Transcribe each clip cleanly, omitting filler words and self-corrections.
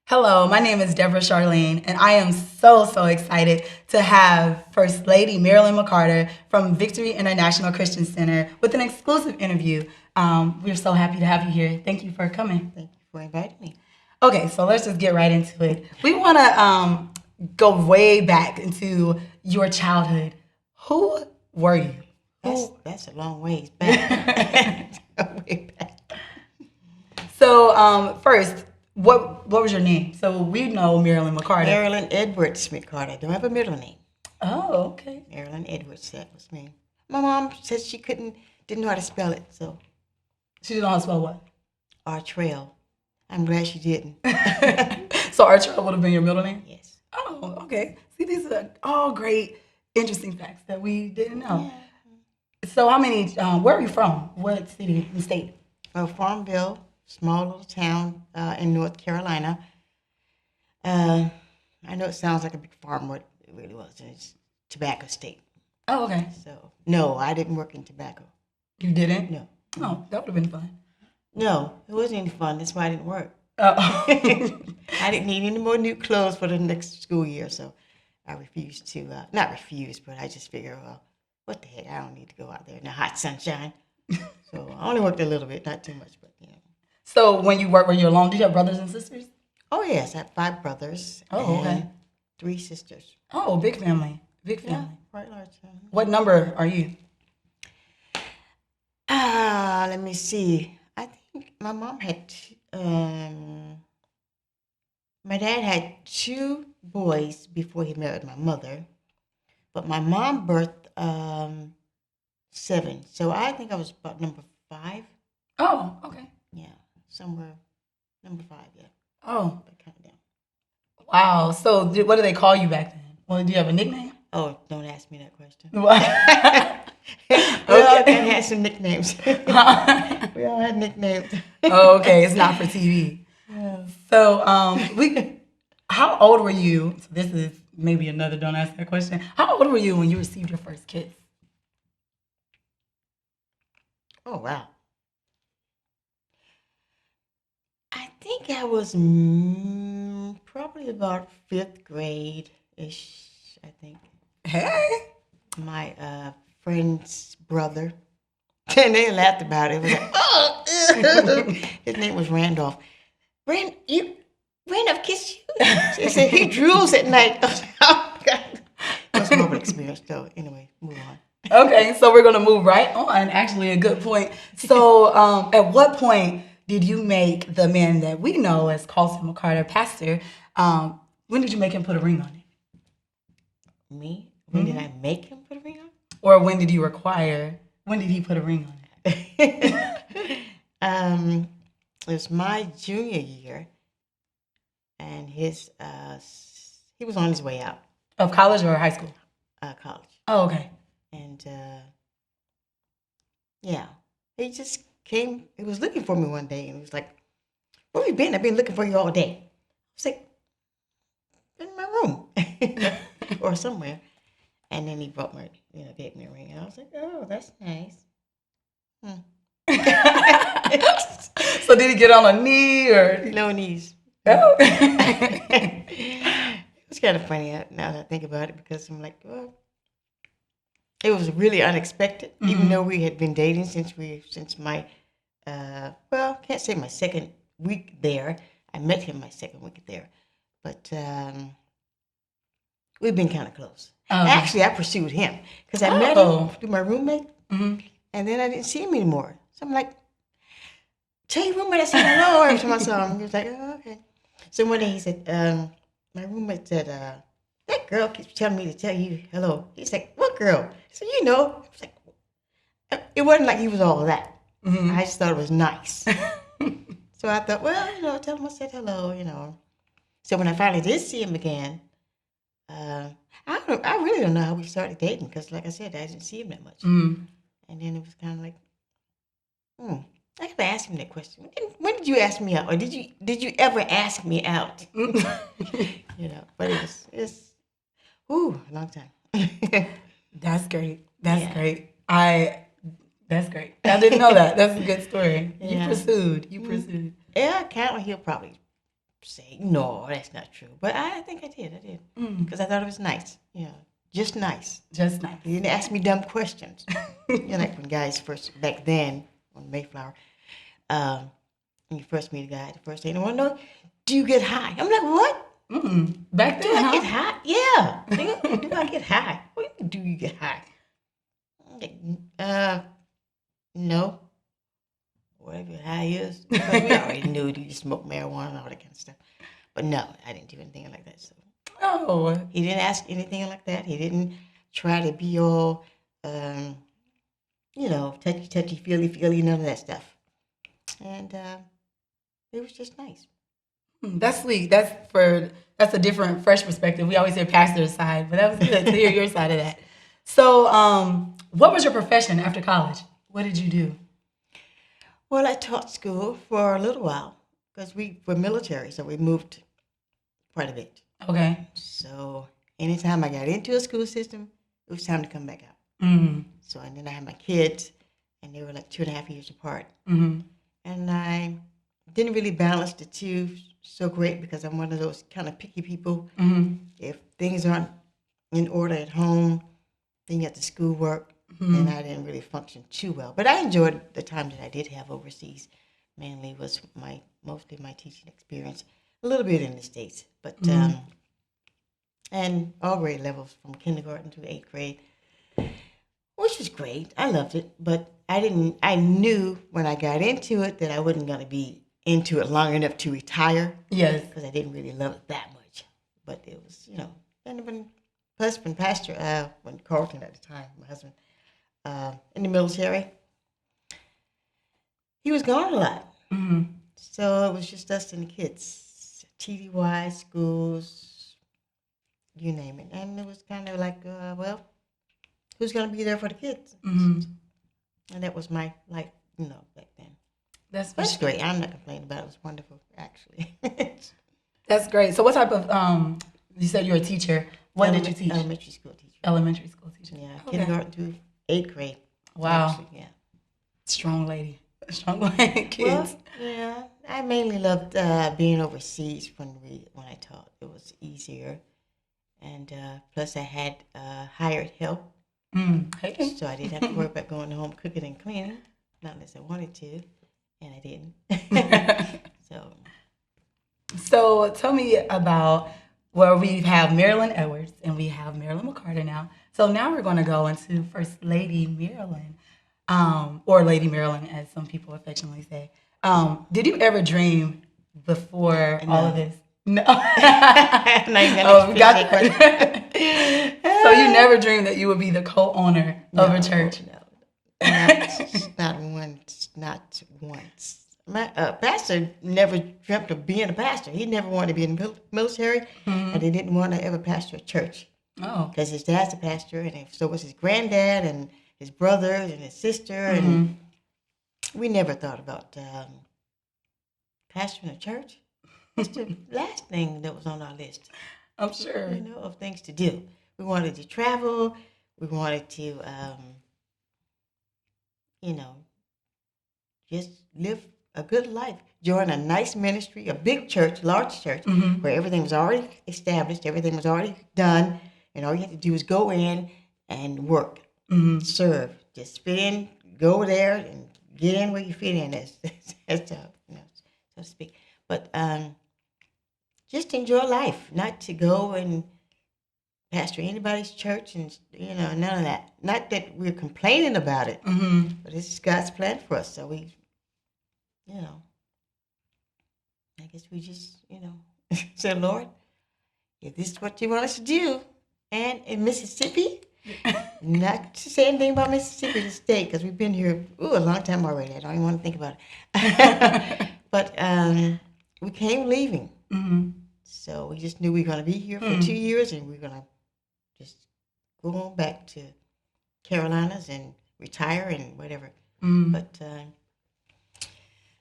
Hello, my name is Deborah Charlene, and I am so excited to have First Lady Marilyn McCarter from Victory International Christian Center with an exclusive interview. We're so happy to have you here. Thank you for coming. Thank you for inviting me. Okay, so let's just get right into it. We want to go way back into your childhood. Who were you? That's a long ways back. Way back. So first, what was your name? So we know Marilyn McCarter. Marilyn Edwards-McCarter. I don't have a middle name. Oh, okay. Marilyn Edwards, that was me. My mom said she didn't know how to spell it, so She didn't know how to spell what? Artrell. I'm glad she didn't. So Archer would have been your middle name? Yes. Oh, okay. See, these are all great, interesting facts that we didn't know. Yeah. So how many, where are you from? What city and state? Farmville, small little town in North Carolina. I know it sounds like a big farm, but it really wasn't. It's tobacco state. Oh, okay. So, no, I didn't work in tobacco. You didn't? No. Oh, that would have been fun. No, it wasn't any fun. That's why I didn't work. Oh. I didn't need any more new clothes for the next school year, so I refused to, not refuse, but I just figured, well, what the heck, I don't need to go out there in the hot sunshine. So I only worked a little bit, not too much, but So when you worked, were you alone? Did you have brothers and sisters? Oh, yes, I have 5 brothers. Oh, okay. And 3 sisters. Oh, big family. Big family. Yeah, quite large. What number are you? Let me see. I think my mom had, my dad had 2 boys before he married my mother, but my mom birthed 7. So I think I was about number 5. Oh, okay. Yeah, somewhere number 5. Yeah. Oh, But kind of down. wow. So what do they call you back then? Well, do you have a nickname? Oh, don't ask me that question. What? We all had some nicknames. We all had nicknames. Oh, okay. It's not for TV. Yeah. So, how old were you? So this is maybe another don't ask that question. How old were you when you received your first kiss? Oh, wow. I think I was probably about 5th grade-ish, I think. Hey. My friend's brother, and they laughed about it. It was like, oh, his name was Randolph. Randolph kissed you? She said, he drools at night. I was like, oh, God. It was a horrible experience, though. Anyway, move on. Okay, so we're gonna move right on. Actually, a good point. So, at what point did you make the man that we know as Carlson McCarter, pastor? When did you make him put a ring on it? Me? When did I make him put a ring on? Or when did you require? When did he put a ring on it? It was my junior year, and he was on his way out, Of college or high school? college, Oh, okay. and yeah, he just came. He was looking for me one day, and he was like, "Where have you been? I've been looking for you all day." I was like, "In my room, or somewhere." And then he brought my, gave me a ring, and I was like, "Oh, that's nice." So did he get on a knee or? No knees. Oh. It's kind of funny now that I think about it, because I'm like, well, it was really unexpected, even though we had been dating since my, can't say my second week there. I met him my second week there, but we've been kind of close. Okay. Actually, I pursued him because I met him through my roommate, and then I didn't see him anymore. So I'm like, tell your roommate I said hello every time I saw him. He was like, oh, okay. So one day he said, my roommate said, that girl keeps telling me to tell you hello. He's like, what girl? So I was like, it wasn't like he was all of that. I just thought it was nice. So I thought, well, tell him I said hello, So when I finally did see him again, I really don't know how we started dating, because, like I said, I didn't see him that much. And then it was kind of like, I gotta ask him that question. When did you ask me out, or did you ever ask me out? But it's a long time. That's great. That's Yeah. great. That's great. I didn't know that. That's a good story. You Yeah. pursued. You pursued. Yeah, he'll probably say, no, that's not true. But I think I did. Because I thought it was nice, just nice. Just nice. He didn't ask me dumb questions. Like when guys first, back then, on Mayflower, when you first meet a guy, the first thing they want to know, do you get high? I'm like, what? Back then, Do I get high? Yeah. Do I get high? What do you get high? I'm like, no. Whatever high is. Because we already knew you smoke marijuana and all that kind of stuff. But no, I didn't do anything like that. So he didn't ask anything like that. He didn't try to be all, touchy, feely, none of that stuff. And it was just nice. That's sweet. That's a different, fresh perspective. We always hear pastor's side, but that was good to hear your side of that. So, what was your profession after college? What did you do? Well, I taught school for a little while because we were military, so we moved quite a bit. Okay. So anytime I got into a school system, it was time to come back out. Mm-hmm. So and then I had my kids, and they were like 2.5 years apart. Mm-hmm. And I didn't really balance the two so great because I'm one of those kind of picky people. Mm-hmm. If things aren't in order at home, then you have to schoolwork. And I didn't really function too well. But I enjoyed the time that I did have overseas. Mainly was mostly my teaching experience. A little bit in the States. But, and all grade levels from kindergarten to 8th grade, which was great. I loved it. But I knew when I got into it that I wasn't going to be into it long enough to retire. Yes. Because I didn't really love it that much. But it was, and when husband, pastor, when Carlton at the time, my husband, in the military, he was gone a lot. Mm-hmm. So it was just us and the kids, TDY, schools, you name it. And it was kind of like, who's going to be there for the kids? Mm-hmm. And that was my life, back then. That's great. I'm not complaining about it. It was wonderful, actually. That's great. So what type of, you said you were a teacher. What did you teach? Elementary school teacher. Elementary school teacher. Yeah, kindergarten through 8th grade. Wow. Actually, yeah. Strong lady. Strong lady kids. Well, yeah, I mainly loved being overseas when I taught. It was easier, and plus I had hired help, Okay. so I didn't have to worry about going home cooking and cleaning, not unless I wanted to, and I didn't. So tell me about where we have Marilyn Edwards and we have Marilyn McCarter now. So now we're going to go into First Lady Marilyn, or Lady Marilyn, as some people affectionately say. Did you ever dream before all of this? No. Oh, got that. So you never dreamed that you would be the co-owner of a church? No, not once. My pastor never dreamt of being a pastor. He never wanted to be in the military, and he didn't want to ever pastor a church. Oh. Because his dad's a pastor, and so was his granddad, and his brothers, and his sister, and we never thought about pastoring a church. It's the last thing that was on our list. I'm sure. Of things to do. We wanted to travel. We wanted to, just live a good life. Join a nice ministry, a big church, large church, where everything was already established, everything was already done, and all you had to do was go in and work, serve. Just fit in, go there, and get in where you fit in, so to speak. But just enjoy life, not to go and pastor anybody's church and, none of that. Not that we're complaining about it, but this is God's plan for us. So we, I guess we just, said, Lord, if this is what you want us to do, and in Mississippi, not to say anything about Mississippi, the state, because we've been here a long time already. I don't even want to think about it. But we came leaving. So we just knew we were going to be here for 2 years, and we were going to just go on back to Carolinas and retire and whatever. But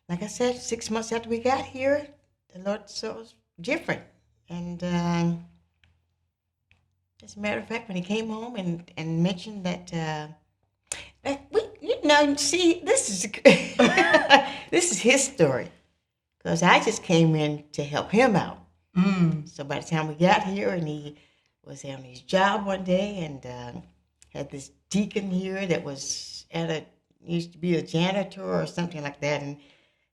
like I said, 6 months after we got here, the Lord saw it was different. And as a matter of fact, when he came home and mentioned that, see, this is this is his story. because I just came in to help him out. Mm. So by the time we got here, and he was on his job one day, and had this deacon here that was used to be a janitor or something like that, and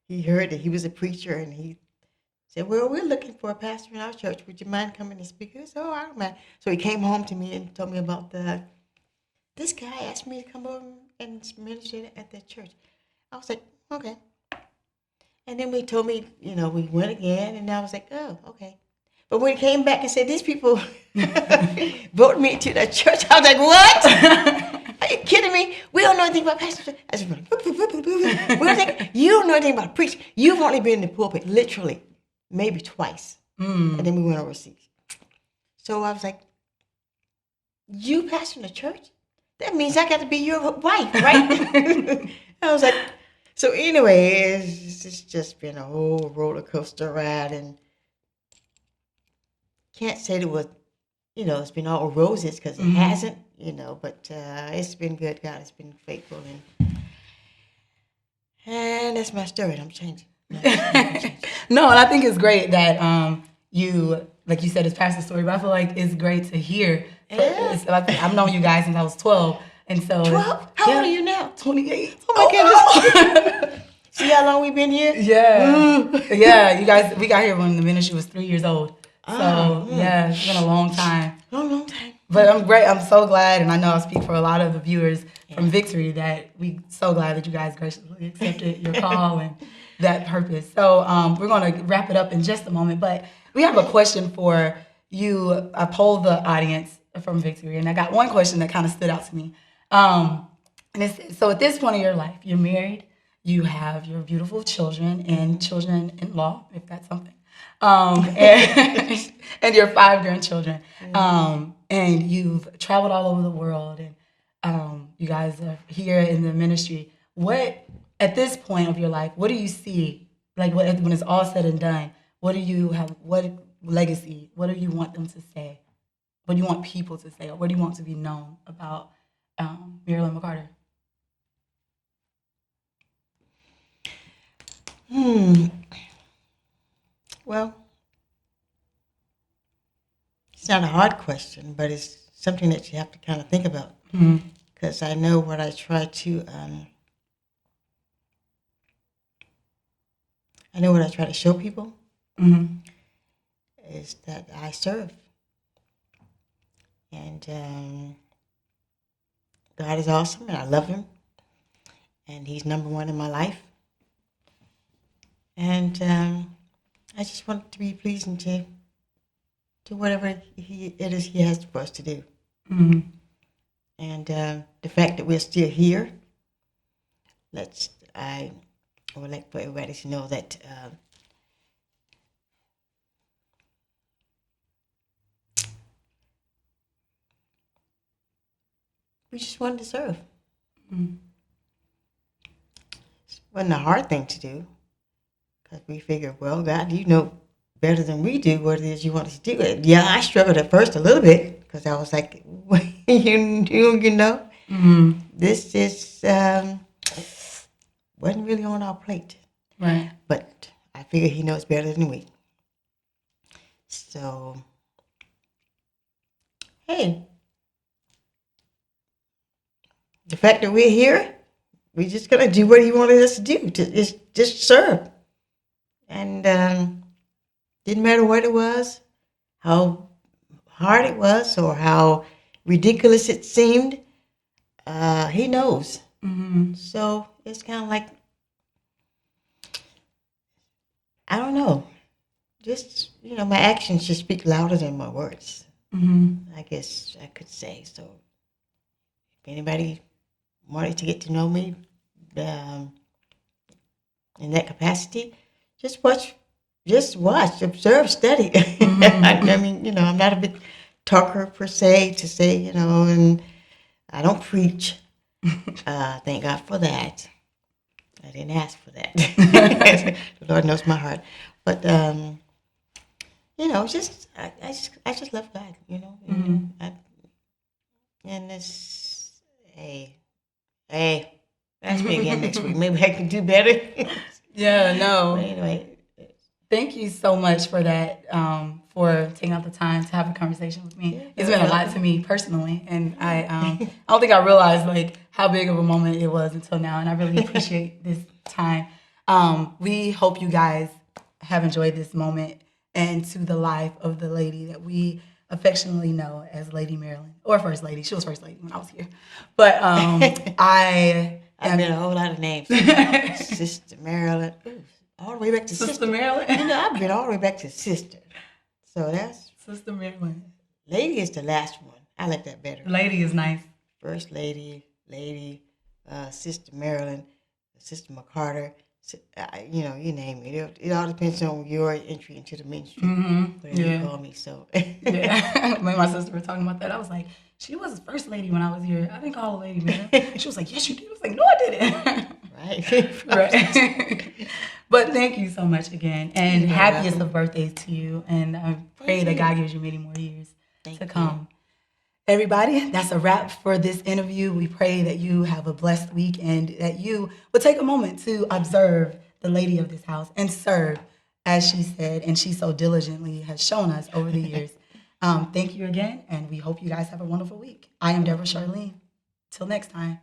he heard that he was a preacher, and he said, "Well, we're looking for a pastor in our church. Would you mind coming and speak?" I said, "Oh, I don't mind." So he came home to me and told me about this guy asked me to come over and minister at the church. I was like, okay. And then we told me, we went again, and I was like, oh, okay. But when he came back and said, these people voted me to the church, I was like, what? Are you kidding me? We don't know anything about pastors. I said, you don't know anything about preaching. You've only been in the pulpit, literally, maybe twice. And then we went overseas. So I was like, you pastor in the church? That means I got to be your wife, right? I was like, so anyway, it's just been a whole roller coaster ride, and can't say it was, it's been all roses, because it hasn't, but it's been good. God has been faithful, and that's my story. I'm changing. No, and I think it's great that you, like you said, it's past the story, but I feel like it's great to hear. Yeah. I've known you guys since I was 12, and so 12? How old are you now? 28. Oh my goodness! See how long we've been here? Yeah, yeah. You guys, we got here when the ministry was 3 years old. So yeah, it's been a long time. Long time. But I'm great. I'm so glad, and I know I speak for a lot of the viewers from Victory that we so glad that you guys graciously accepted your call and that purpose. So we're going to wrap it up in just a moment, but we have a question for you. I polled the audience from Victory, and I got one question that kind of stood out to me. And it's, so at this point in your life, you're married, you have your beautiful children and children-in-law, if that's something, and your 5 grandchildren. And you've traveled all over the world, and you guys are here in the ministry. What, at this point of your life, what do you see, like when it's all said and done, what do you have, what legacy, what do you want them to say? What do you want people to say, or what do you want to be known about Marilyn McCarter? Well, it's not a hard question, but it's something that you have to kind of think about. Because I know what I try to, show people is that I serve. And God is awesome, and I love him. And he's number one in my life. And I just want it to be pleasing to whatever it is he has for us to do. And the fact that we're still here, I would like for everybody to know that we just wanted to serve. It wasn't a hard thing to do, because we figured, well, God, you know better than we do what it is you want us to do. Yeah, I struggled at first a little bit, because I was like, you know, this is wasn't really on our plate. Right. But I figure he knows better than we. So, hey, the fact that we're here, we're just going to do what he wanted us to do, just serve. And didn't matter what it was, how hard it was, or how ridiculous it seemed, he knows. So it's kind of like, I don't know, just, my actions just speak louder than my words. I guess I could say. So if anybody wanted to get to know me in that capacity, just watch, observe, study. I mean, I'm not a big talker per se to say, and I don't preach. Thank God for that. I didn't ask for that. The Lord knows my heart. But I just love God, and this, ask me again next week. Maybe I can do better. Yeah, no. But anyway, Thank you so much for that, for taking out the time to have a conversation with me. Yeah, It's been a lot to me personally, and I don't think I realized like how big of a moment it was until now, and I really appreciate this time. We hope you guys have enjoyed this moment and to the life of the lady that we affectionately know as Lady Marilyn, or First Lady. She was First Lady when I was here, but I've been a whole lot of names. Sister Marilyn. Ooh, all the way back to Sister Marilyn. I've been all the way back to sister. So that's Sister Marilyn. lady is the last one. I like that better. Lady is nice. First lady, Sister Marilyn, Sister McCarter. You name it. It all depends on your entry into the ministry. Whatever you call me. So yeah. When my sister was talking about that, I was like, she was First Lady when I was here. I didn't call her Lady, man. She was like, yes, you did. I was like, no, I didn't. Right. But thank you so much again. And happiest of birthdays to you. And I pray that God gives you many more years to come. Everybody, that's a wrap for this interview. We pray that you have a blessed week and that you will take a moment to observe the lady of this house and serve, as she said, and she so diligently has shown us over the years. Thank you again, and we hope you guys have a wonderful week. I am Deborah Charlene. Till next time.